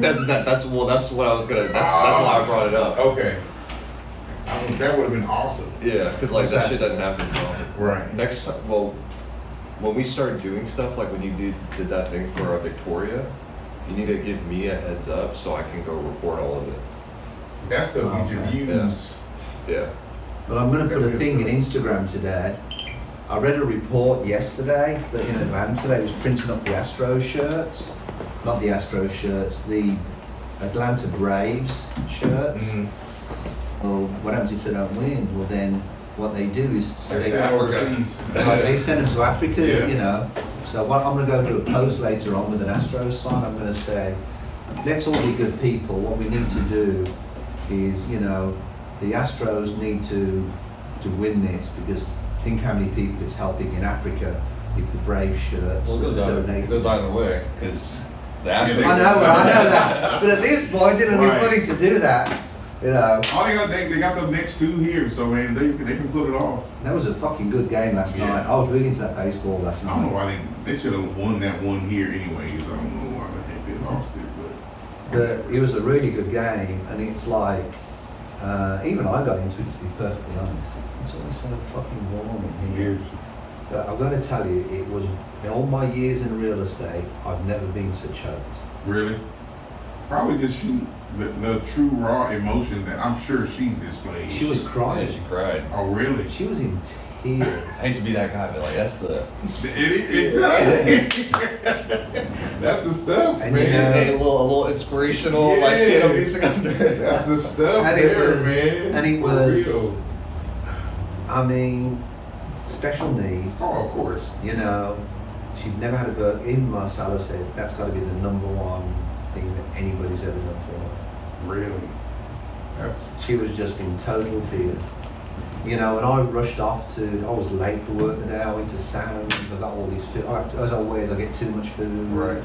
That's what I was gonna. That's why I brought it up. Okay. I mean, that would have been awesome. Yeah, because like that shit doesn't happen so Right. next. Well, when we start doing stuff like when you did that thing for Victoria, you need to give me a heads up so I can go report all of it. That's the interviews. Yeah. Well, I'm going to put a thing in Instagram today. I read a report yesterday that in Atlanta they was printing up the Astros shirts. Not the Astros shirts, the Atlanta Braves shirts. Mm-hmm. Well, what happens if they don't win? Well, then what they do is They send overseas. they send them to Africa, Yeah. you know. So what I'm going to go do a post later on with an Astros sign. I'm going to say, let's all be good people. What we need to do is, you know, the Astros need to win this because think how many people it's helping in Africa if the Brave shirts Well, it goes either way because the Astros. I know that. But at this point, it would be Right. funny to do that. You know. All they got the next two here, so man, they can pull it off. That was a fucking good game last Yeah. night. I was really into that baseball last I night. don't know why they should have won that one here anyways. I don't know why they lost it, But it was a really good game, and it's like, even I got into it to be perfectly honest. It's always so fucking warm in here. Yes. But I've got to tell you, it was, in all my years in real estate, I've never been so choked. Really? Probably because the true raw emotion that I'm sure she displayed. She was crying. Yeah, she cried. Oh, really? She was in tears. I hate to be that guy, but like that's the. Exactly. That's the stuff, And man. you know- a little inspirational like piano music under it. That's the stuff And there, it was, man. and it For was, real. I mean, special needs. Oh, of course. You know, she'd never had a birth. Even Marcella said that's got to be the number one thing that anybody's ever done for her. Really? That's She was just in total tears. You know, and I rushed off I was late for work today. I went to Sam's. I got all these food. As always, I get too much food. right.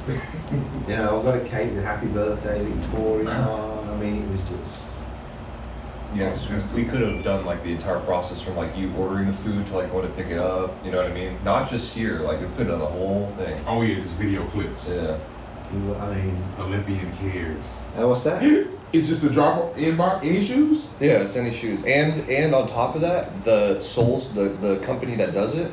You know, I got a cake with happy birthday Victoria on. I mean, it was just. Yeah, 'cause we could have done like the entire process from like you ordering the food to like going to pick it up. You know what I mean? Not just here. Like we could have done the whole thing. Oh yeah, just video clips. Yeah. I mean. Olympian cares. What's that? It's just a drop in box any shoes? Yeah, it's any shoes, and on top of that, the the company that does it,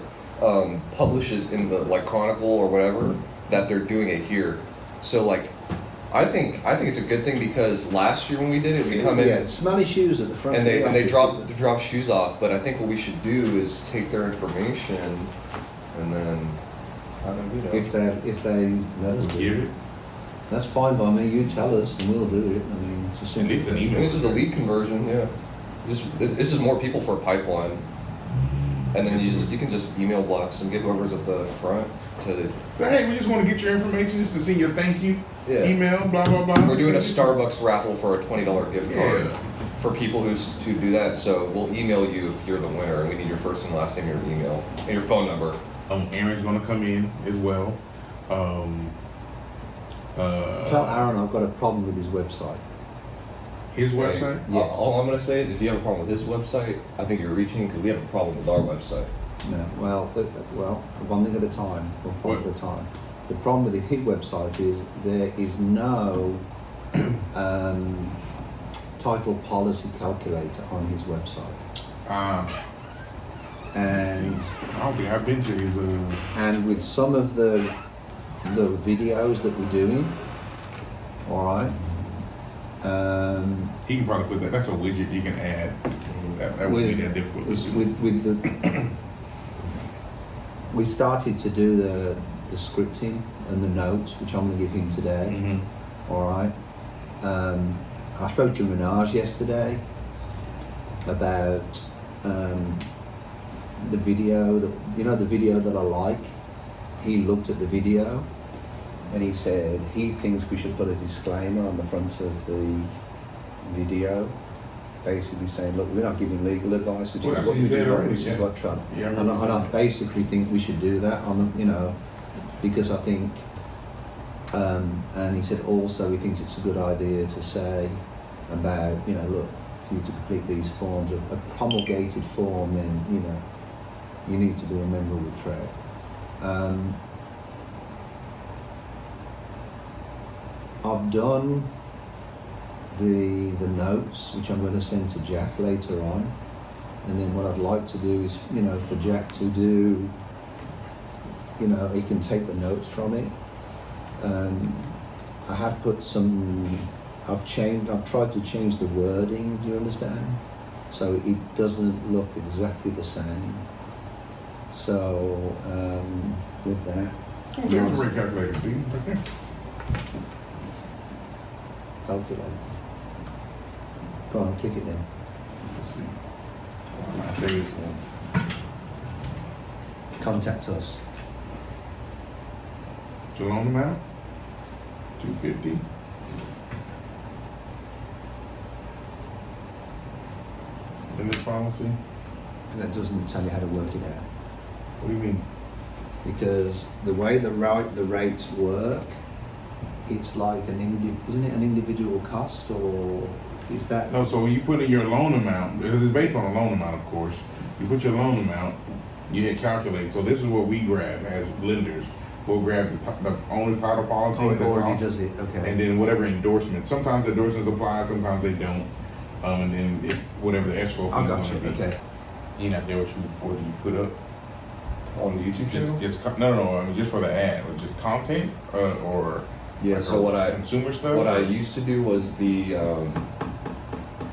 publishes in the like Chronicle or whatever that they're doing it here. So like, I think it's a good thing because last year when we did it, we come in smelly shoes at the front. and of the they office. drop shoes off. But I think what we should do is take their information, and then I don't know. If they let us do Give it. it. That's fine by me. You tell us and we'll do it. I mean, it's a At simple least an thing. email. This is a lead conversion, yeah. This is more people for a pipeline, and then you can just email blocks and get whoever's at the front to. Hey, we just want to get your information just to see your thank you email, blah blah blah. We're doing a Starbucks raffle for a $20 gift card Yeah. for people who do that. So we'll email you if you're the winner, and we need your first and last name, your email, and your phone number. Aaron's gonna come in as well. Tell Aaron I've got a problem with his website. His website? Yes. All I'm gonna say is if you have a problem with his website, I think you're reaching because we have a problem with our website. No. Well, one thing at a time. One problem at a time. The problem with his website is there is no title policy calculator on his website. And I don't think I've been to his. and with some of the videos that we're doing, all right. He can probably put that. That's a widget you can add. That wouldn't be that difficult. With the we started to do the scripting and the notes, which I'm going to give him today. Mm-hmm. All right. I spoke to Minaj yesterday about the video the video that I like. He looked at the video and he said he thinks we should put a disclaimer on the front of the video, basically saying, look, we're not giving legal advice, which Well, is that's what what you we said do, already, which yeah. is what Trump. Yeah, I And remember I that. basically think we should do that because I think, and he said also he thinks it's a good idea to say about, look, for you to complete these forms, a promulgated form, then, you need to be a member of the trade. I've done the notes, which I'm going to send to Jack later on, and then what I'd like to do is, you know, for Jack to do, you know, he can take the notes from it. I have put some, I've tried to change the wording, do you understand? So it doesn't look exactly the same. So, with that, There's a rate calculator, Steve, right there. calculator. Go on, click it then. Let's see. There it is. Contact us. Your loan amount? $250. Limit policy? That doesn't tell you how to work it out. What do you mean? Because the way the rates work, it's like isn't it an individual cost, or is that? No, so when you put in your loan amount, because it's based on a loan amount, of course, you put your loan amount, you hit calculate. So this is what we grab as lenders. We'll grab the owner's title policy, Oh, it the already cost, does it. Okay. and then whatever endorsements. Sometimes endorsements apply, sometimes they don't. And then if whatever the escrow fee I is got going you. to be. Okay. You know, there what do you put up? On the YouTube channel? No, I mean just for the ad, or just content, or Yeah, like so consumer stuff. what I used to do was the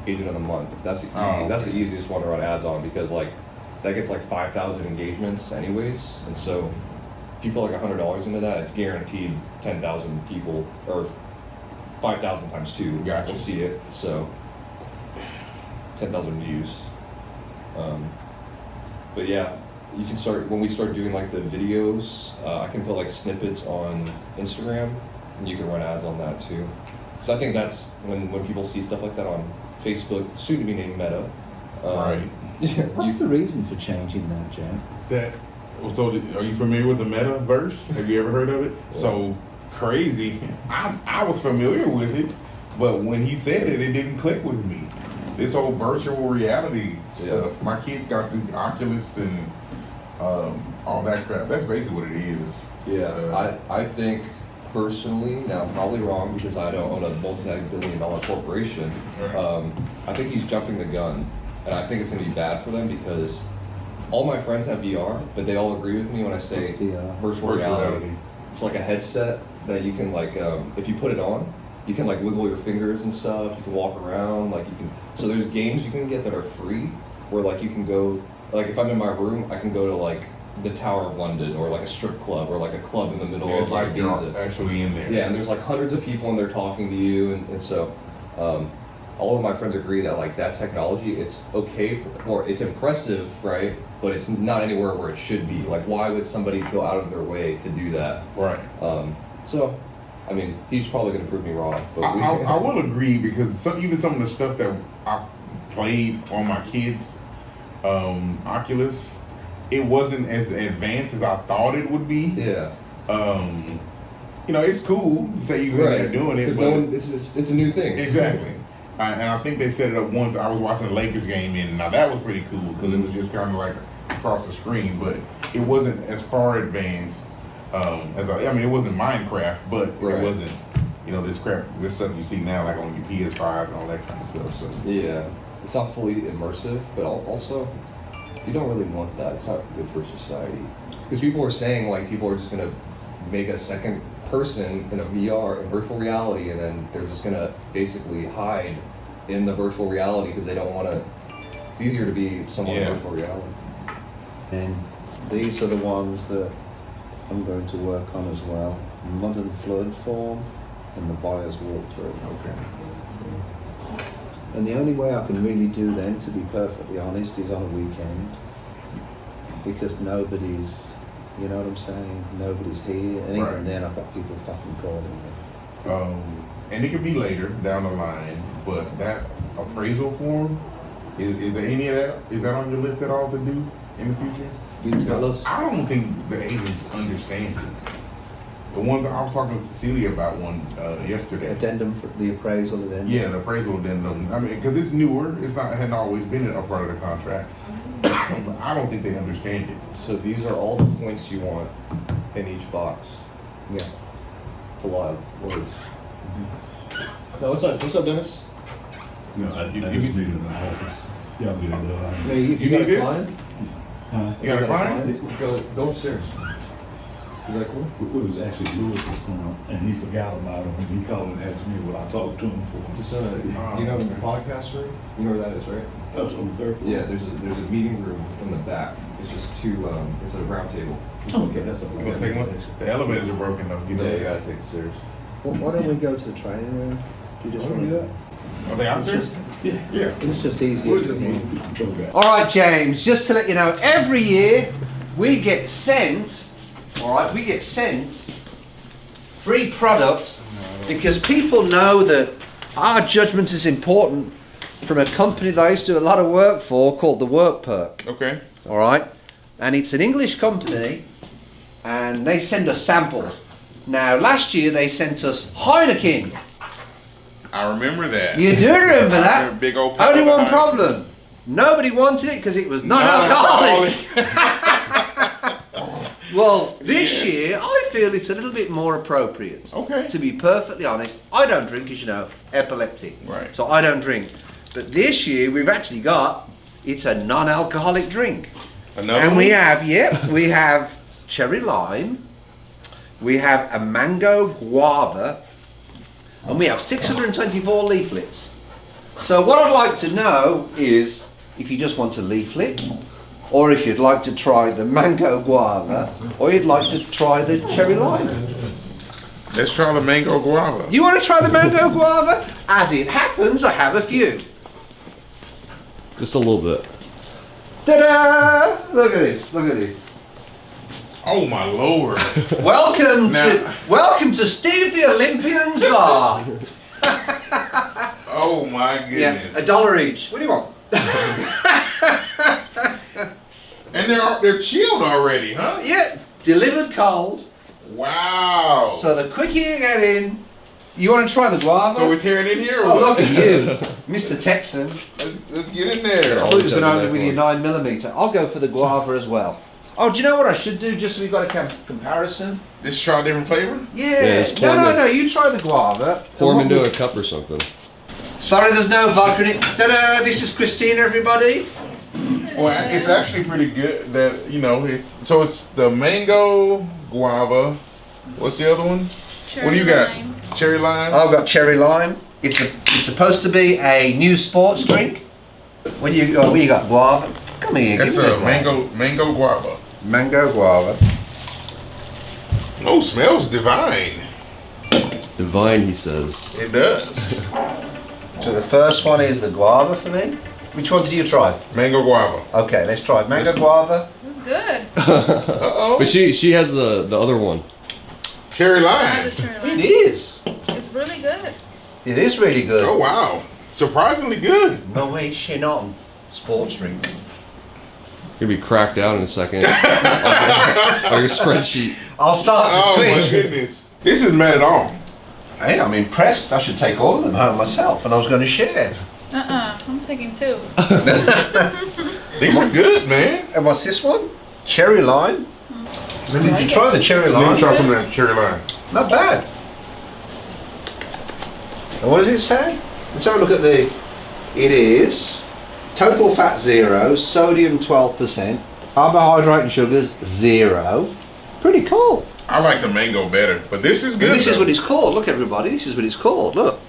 agent of the month. That's the that's the easiest one to run ads on, because like that gets like 5,000 engagements anyways, and so if you put like $100 into that, it's guaranteed 10,000 people, or 5,000 times 2 Gotcha. will see it. So 10,000 views. But yeah, you can start when we start doing like the videos. I can put like snippets on Instagram, and you can run ads on that too. So I think that's when people see stuff like that on Facebook, soon to be named Meta. Right. Yeah, What's the reason for changing that, Jack? So are you familiar with the metaverse? Have you ever heard of it? Yeah. So crazy. I was familiar with it, but when he said it, it didn't click with me. This whole virtual reality stuff. Yeah. My kids got the Oculus and all that crap. That's basically what it is. Yeah, I think personally, now I'm probably wrong because I don't own a multi-billion-dollar corporation. I think he's jumping the gun, and I think it's going to be bad for them because all my friends have VR, but they all agree with me when I say What's VR? virtual reality. It's like a headset that you can like, if you put it on, you can like wiggle your fingers and stuff. You can walk around, like you can. So there's games you can get that are free, where like you can go, like if I'm in my room, I can go to like the Tower of London or like a strip club or like a club in the middle It's of like you're Giza. actually in there. Yeah, and there's like hundreds of people and they're talking to you, and so all of my friends agree that like that technology, it's okay or it's impressive, right? But it's not anywhere where it should be. Like, why would somebody go out of their way to do that? Right. So, I mean, he's probably going to prove me wrong. But I will agree, because even some of the stuff that I've played on my kids' Oculus, it wasn't as advanced as I thought it would be. Yeah. You know, it's cool to say you're in there doing it, but it's a new thing. exactly. And I think they set it up once. I was watching a Lakers game, and now that was pretty cool because it was just kind of like across the screen, but it wasn't as far advanced as I mean, it wasn't Minecraft, but Right. it wasn't, you know, this stuff you see now, like on your PS5 and all that kind of stuff. So Yeah, it's not fully immersive, but also you don't really want that. It's not good for society, because people are saying like people are just gonna make a second person in a VR in virtual reality, and then they're just gonna basically hide in the virtual reality because they don't want to. It's easier to be someone in virtual reality. And these are the ones that I'm going to work on as well. Mud and flood form and the buyer's walkthrough. okay. And the only way I can really do them, to be perfectly honest, is on a weekend. Because nobody's, you know what I'm saying? Nobody's here. And Right. even then I've got people fucking calling me. And it could be later down the line, but that appraisal form, is there any of that? Is that on your list at all to do in the future? You tell us. I don't think the agents understand it. The ones I was talking to Cecilia about one yesterday. Addendum for the appraisal addendum. Yeah, the appraisal addendum. I mean, because it's newer. It hadn't always been a part of the contract. But I don't think they understand it. So these are all the points you want in each box. Yeah. It's a lot of words. No, what's up, Dennis? No, I just needed an office. Y'all get it done. If You got need a this? client, Huh? You got a client? Go upstairs. Is that cool? It was actually Lewis was coming, and he forgot about him, and he called and asked me what I talked to him for. Just you know the podcast room? You know where that is, right? That was on the third floor. Yeah, there's a meeting room in the back. It's just two. It's a round table. Okay, that's all You right. gonna take one? The elevators are broken though, you know. Yeah, you gotta take the stairs. why don't we go to the training room? Do you just want to do that? Are they out there? Yeah. It's just easier. We'll just isn't it? move. Okay. All right, James, just to let you know, every year we get sent, all right, we get sent free products because people know that our judgment is important from a company that I used to do a lot of work for called the Work Perk, Okay. all right? And it's an English company and they send us samples. Now, last year they sent us Heineken. I remember that. You do remember that? Big old Only one behind. problem. Nobody wanted it because it was non-alcoholic. Well, this year I feel it's a little bit more appropriate. Okay. To be perfectly honest, I don't drink, as you know, epileptic. Right. So I don't drink. But this year we've actually got, it's a non-alcoholic drink. Another And we one? have, we have cherry lime, we have a mango guava, and we have 624 leaflets. So what I'd like to know is if you just want a leaflet, or if you'd like to try the mango guava, or you'd like to try the cherry lime. Let's try the mango guava. You want to try the mango guava? As it happens, I have a few. Just a little bit. Ta-da! Look at this, look at this. Oh my lord. Welcome to Steve the Olympian's bar. Oh my Yeah, goodness. $1 each. What do you want? And they're chilled already, huh? Yeah, delivered cold. Wow. So the quicker you get in, you want to try the guava? So we're tearing in here or Oh, what? look at you, Mr. Texan. Let's get in there. I thought he was going to open with your 9mm. I'll go for the guava as well. Oh, do you know what I should do just so we've got a comparison? Just try a different flavor? Yeah. just pour No, them in. you try the guava. Pour them And into what a cup or something. Sorry, there's no vodka in it. Ta-da! This is Christina, everybody. Well, it's actually pretty good that, you know, it's the mango guava. What's the other one? What do you got? Lime. Cherry lime? I've got cherry lime. It's supposed to be a new sports drink. What do you got? Guava. Come here. That's give me a mango guava. Mango guava. Oh, smells divine. Divine, he says. It does. So the first one is the guava for me. Which one did you try? Mango guava. Okay, let's try it. Mango guava. This is good. Uh-oh. But she has the other one. Cherry I lime. have the cherry lime. It is. It's really good. It is really good. Oh, wow. Surprisingly good. No way, on sports drink. Gonna be cracked out in a second. on your spreadsheet. I'll start to Oh, my twitch. goodness. This is mad at all. Hey, I'm impressed. I should take all of them home myself, and I was going to share. I'm taking 2. These are good, man. And what's this one? Cherry lime. Did you try the cherry Let me lime? try some of that cherry lime. Not bad. And what does it say? Let's have a look at the. It is total fat 0, sodium 12%, carbohydrate and sugars 0. Pretty cool. I like the mango better, but this is good. And this is though. what it's called. Look, everybody. This is what it's called. Look.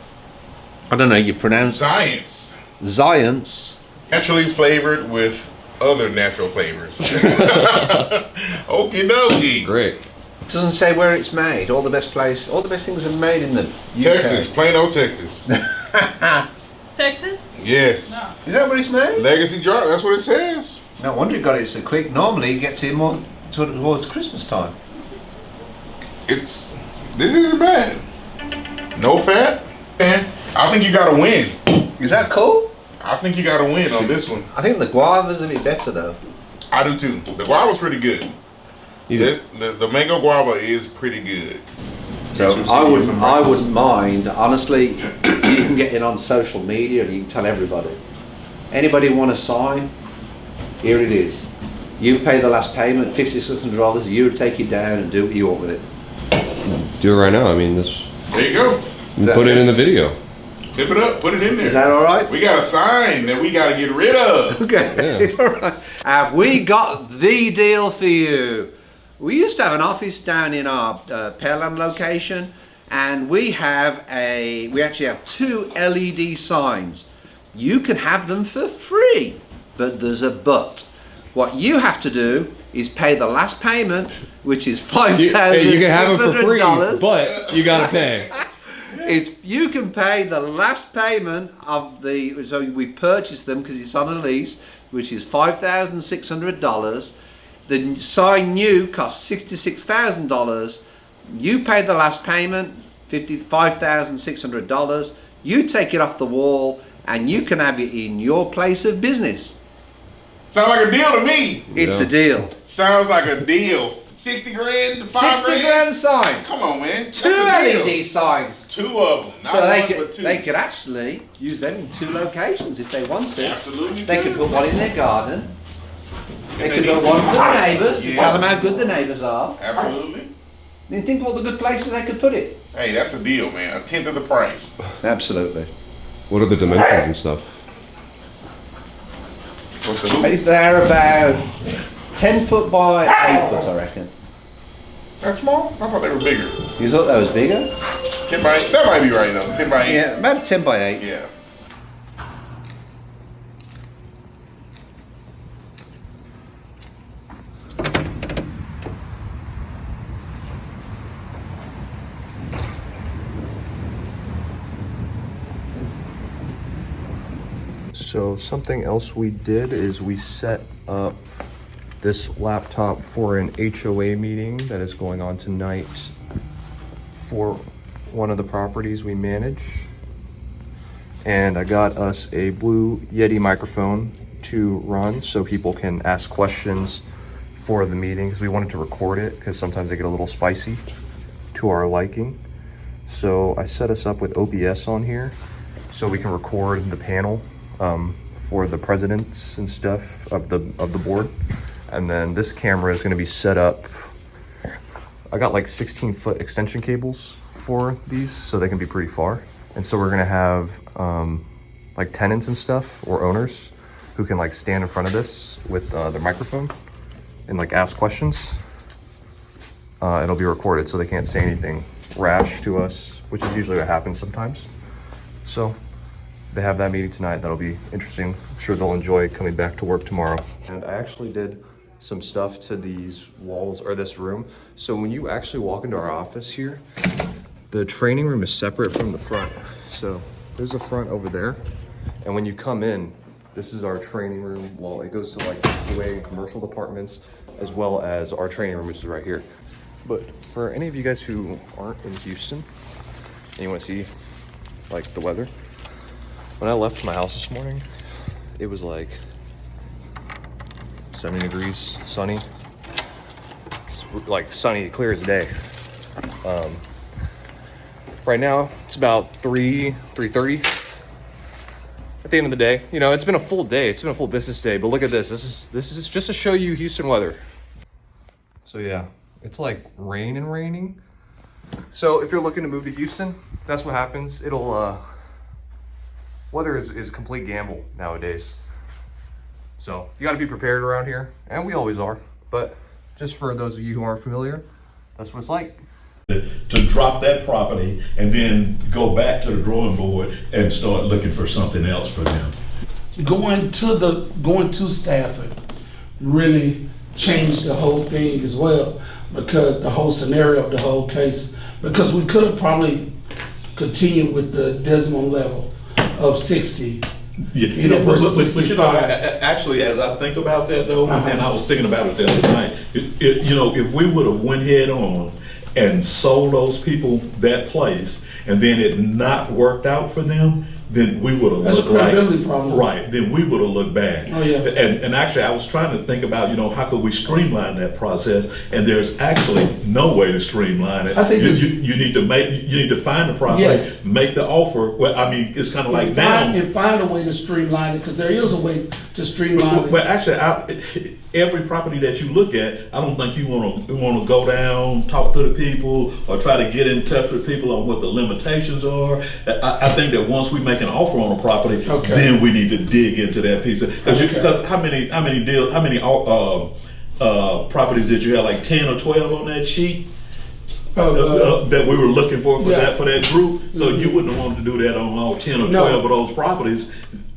I don't know. You pronounce Science. Science. Naturally flavored with other natural flavors. Okie dokie. Great. Doesn't say where it's made. All the best things are made in the UK. Texas, Plano, Texas. Texas? Yes. No. Is that where it's made? Legacy drop, that's what it says. No wonder it got it so quick. Normally it gets here more towards Christmas time. This isn't bad. No fat. Man, I think you got to win. Is that cool? I think you got to win on this one. I think the guava's a bit better though. I do too. The guava's pretty good. You- The mango guava is pretty good. So I wouldn't mind. Honestly, you can get it on social media and you can tell everybody. Anybody want to sign? Here it is. You pay the last payment, $5,600. You take it down and do what you want with it. Do it right now. I mean, this. There you go. And put it in the video. Tip it up, put it in there. Is that all right? We got a sign that we got to get rid of. Okay. All right. Have we got the deal for you? We used to have an office down in our Pearland location, and we actually have 2 LED signs. You can have them for free, but there's a but. What you have to do is pay the last payment, which is $5,600. You can have it for free, but you gotta pay. You can pay the last payment of so we purchased them because it's on a lease, which is $5,600. The sign new costs $66,000. You pay the last payment, $5,600. You take it off the wall, and you can have it in your place of business. Sounds like a deal to me. It's a deal. Sounds like a deal. 60 grand to 5 60 grand sign. Come on, man. 2 LED signs. 2 of them. Not So one, but 2. they could actually use them in 2 locations if they want to. Absolutely. They could put one in their garden. They could put one for the neighbours to tell them how good the neighbours are. Absolutely. Then think of all the good places they could put it. Hey, that's a deal, man. A tenth of the price. Absolutely. What are the dimensions and stuff? What's the They're about 10 foot by 8 foot, I reckon. That's small? I thought they were bigger. You thought that was bigger? 10 by 8. That might be right, though. 10 by 8. Yeah, about 10 by 8. Yeah. So something else we did is we set up this laptop for an HOA meeting that is going on tonight for one of the properties we manage. And I got us a Blue Yeti microphone to run so people can ask questions for the meeting, because we wanted to record it because sometimes they get a little spicy to our liking. So I set us up with OBS on here so we can record the panel for the presidents and stuff of the board. And then this camera is going to be set up. I got like 16-foot extension cables for these so they can be pretty far. And so we're going to have like tenants and stuff, or owners, who can like stand in front of this with their microphone and like ask questions. It'll be recorded so they can't say anything rash to us, which is usually what happens sometimes. So they have that meeting tonight. That'll be interesting. I'm sure they'll enjoy coming back to work tomorrow. And I actually did some stuff to these walls, or this room. So when you actually walk into our office here, the training room is separate from the front. So there's a front over there. And when you come in, this is our training room wall. It goes to like the HOA and commercial departments, as well as our training room, which is right here. But for any of you guys who aren't in Houston and you want to see like the weather, when I left my house this morning, it was like 70 degrees, sunny. It's like sunny, clear as day. Right now, it's about 3:30. At the end of the day, you know, it's been a full day. It's been a full business day. But look at this. This is just to show you Houston weather. So yeah, it's like rain and raining. So if you're looking to move to Houston, that's what happens. Weather is a complete gamble nowadays. So you got to be prepared around here, and we always are. But just for those of you who aren't familiar, that's what it's like. To drop that property and then go back to the drawing board and start looking for something else for them. Going to Stafford really changed the whole thing as well, because the whole scenario of the whole case, because we could have probably continued with the decimal level of 60. Yeah, You know, but versus you know, 65. actually, as I think about that though, and I was thinking about it the other night, you know, if we would have went head on and sold those people that place, and then it not worked out for them, then we would have That's a looked like, credibility problem. right, then we would have looked bad. Oh, yeah. And actually, I was trying to think about, how could we streamline that process? And there's actually no way to streamline it. I think you need to find the property, Yes. make the offer. Well, I mean, it's kind of like now. And find a way to streamline it, because there is a way to streamline it. But actually, every property that you look at, I don't think you want to go down, talk to the people, or try to get in touch with people on what the limitations are. I think that once we make an offer on a property, Okay. then we need to dig into that piece because how many properties did you have? Like 10 or 12 on that sheet that we were looking for Yeah. that group. So you wouldn't have wanted to do that on all 10 or No. 12 of those properties.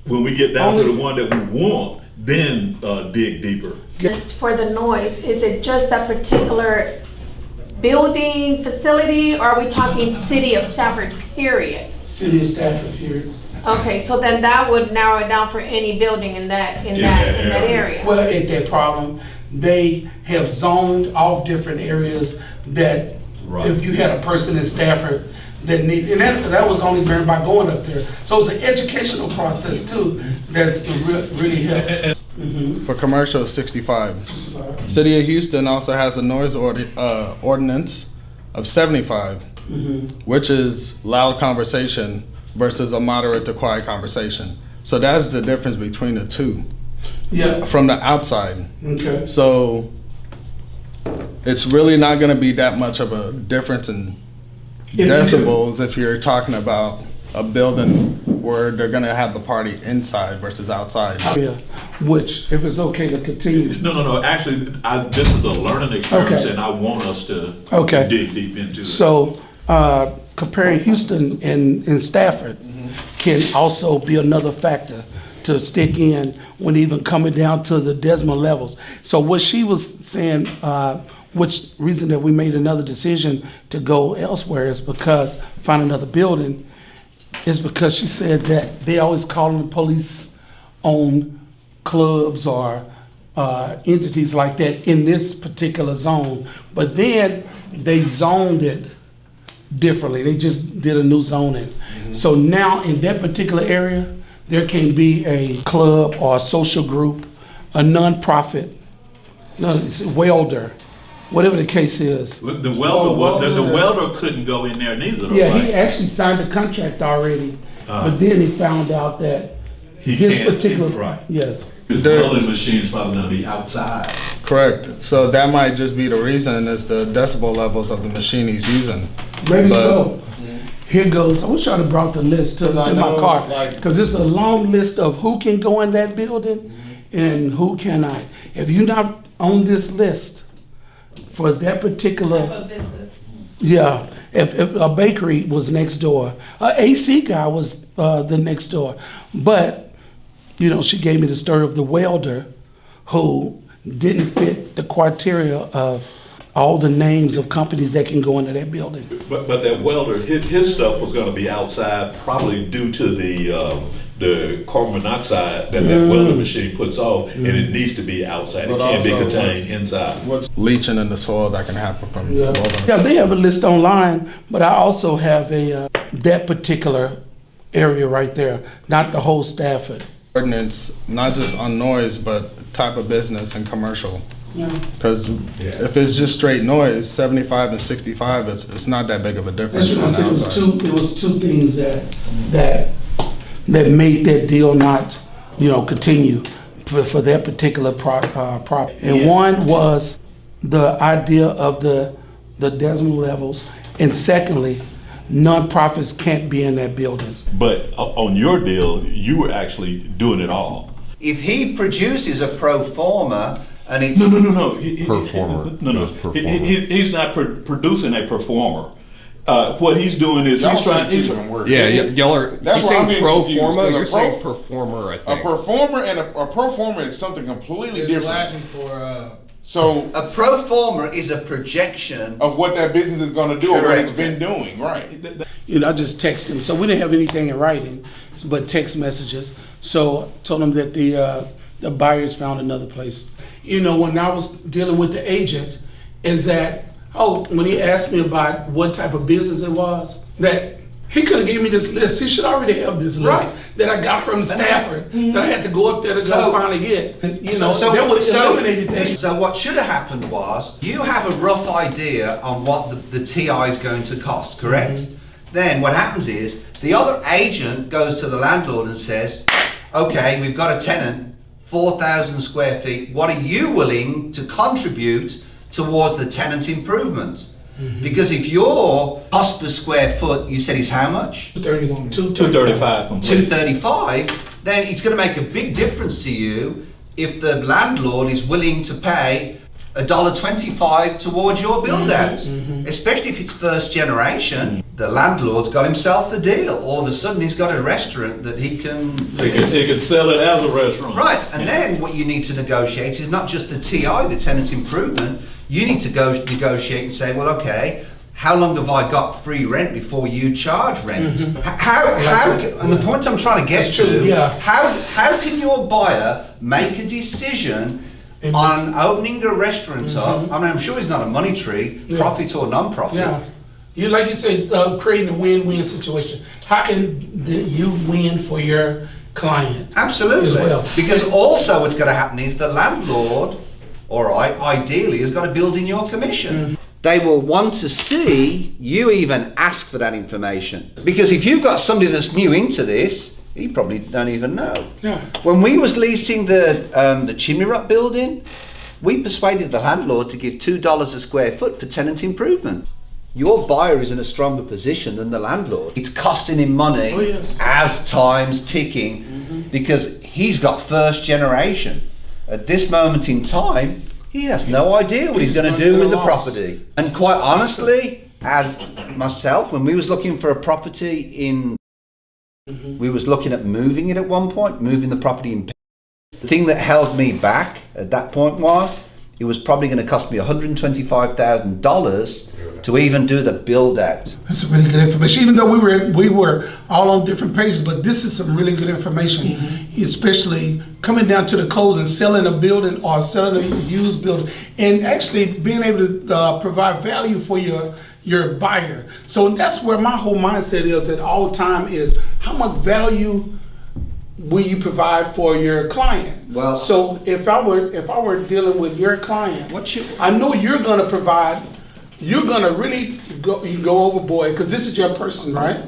When we get down to Only- the one that we want, then dig deeper. It's for the noise. Is it just that particular building, facility, or are we talking city of Stafford, period? City of Stafford here. Okay, so then that would narrow it down for any building in that area. Well, at that problem, they have zoned off different areas that Right. if you had a person in Stafford that and that was only learned by going up there. So it's an educational process too that really helps. For commercial, 65. City of Houston also has a noise ordinance of 75, which is loud conversation versus a moderate to quiet conversation. So that's the difference between the two Yeah, from the outside. okay. So it's really not going to be that much of a difference in decibels if you're talking about a building where they're going to have the party inside versus outside. Yeah, which, if it's okay to continue. No. Actually, this is a learning experience, Okay. and I want us to Okay. dig deep into it. So, comparing Houston and Stafford can also be another factor to stick in when even coming down to the decimal levels. So what she was saying, which reason that we made another decision to go elsewhere is because, find another building, is because she said that they always calling the police on clubs or entities like that in this particular zone. But then they zoned it differently. They just did a new zoning. So now in that particular area, there can be a club or a social group, a nonprofit, it's a welder, whatever the case is. The welder couldn't go in there neither. Though, Yeah, right? he actually signed a contract already, but then he found out that He his can't- particular, right. yes. His welding machine is probably going to be outside. Correct. So that might just be the reason is the decibel levels of the machine he's using. Maybe But- so. Here goes. I wish I'd have brought the list to I my know, car, like- because it's a long list of who can go in that building and who cannot. If you're not on this list for that particular, yeah, if a bakery was next door, a AC guy was the next door, but she gave me the story of the welder who didn't fit the criteria of all the names of companies that can go into that building. But that welder, his stuff was going to be outside, probably due to the carbon monoxide that welding machine puts off, and it needs to be outside. But It can't be also contained inside. What's leaching in the soil that can happen from Yeah. welding. Yeah, they have a list online, but I also have that particular area right there, not the whole Stafford. Ordinance, not just on noise, but type of business and commercial. Yeah. Because if it's just straight noise, 75 and 65, it's not that big of a difference That's what on I the said. outside. It was two things that made that deal not, continue for that particular property. And one was the idea of the decimal levels, and secondly, nonprofits can't be in that building. But on your deal, you were actually doing it all. If he produces a pro forma and it's No. Performer. No. Yes, performer. He's not producing a performer. What he's doing is Y'all he's trying. say two He's, different words. Yeah, y'all are. That's He's why I'm saying getting pro confused, forma. 'cause a You're pro- saying performer. I A think. performer and a pro forma is something completely different. So a pro forma is a projection. of what that business is going to do or what it's Correct. been doing, right? I just texted him. So we didn't have anything in writing, but text messages. So I told him that the buyers found another place. When I was dealing with the agent, is that, when he asked me about what type of business it was, that he could have gave me this list. He should already have this list Right. that I got from Stafford that I had to go up there to So- go finally get. And, that would have so, eliminated things. so what should have happened was, you have a rough idea on what the TI is going to cost, correct? Then what happens is, the other agent goes to the landlord and says, okay, we've got a tenant, 4,000 square feet, what are you willing to contribute towards the tenant improvement? Because if your cost per square foot, you said is how much? 235 complete. 235, then it's going to make a big difference to you if the landlord is willing to pay $1.25 towards your build out. Especially if it's first generation, the landlord's got himself a deal. All of a sudden he's got a restaurant that he can He could sell it as a restaurant. Right, and then what you need to negotiate is not just the TI, the tenant improvement. You need to go negotiate and say, well, okay, how long have I got free rent before you charge rent? And the point I'm trying to get That's true, to, yeah. how can your buyer make a decision on opening a restaurant up? I mean, I'm sure it's not a money tree, profit or non-profit. Yeah. You like you said, creating a win-win situation. How can you win for your client? Absolutely. As well. Because also what's going to happen is the landlord, all right, ideally has got to build in your commission. They will want to see you even ask for that information. Because if you've got somebody that's new into this, he probably don't even know. Yeah. When we was leasing the Chimney Rock building, we persuaded the landlord to give $2 a square foot for tenant improvement. Your buyer is in a stronger position than the landlord. It's costing him money as time's ticking because he's got first generation. At this moment in time, he has no idea what he's going to do with the property. And quite honestly, as myself, when we was looking for a property we was looking at moving it at one point, moving the property in. The thing that held me back at that point was, it was probably going to cost me $125,000 to even do the build out. That's some really good information. Even though we were all on different pages, but this is some really good information, especially coming down to the closing, selling a building or selling a used building, and actually being able to provide value for your buyer. So that's where my whole mindset is at all time is how much value will you provide for your client? Well, so if I were dealing with your client, I know you're going to provide. You're going to really go overboard because this is your person, right?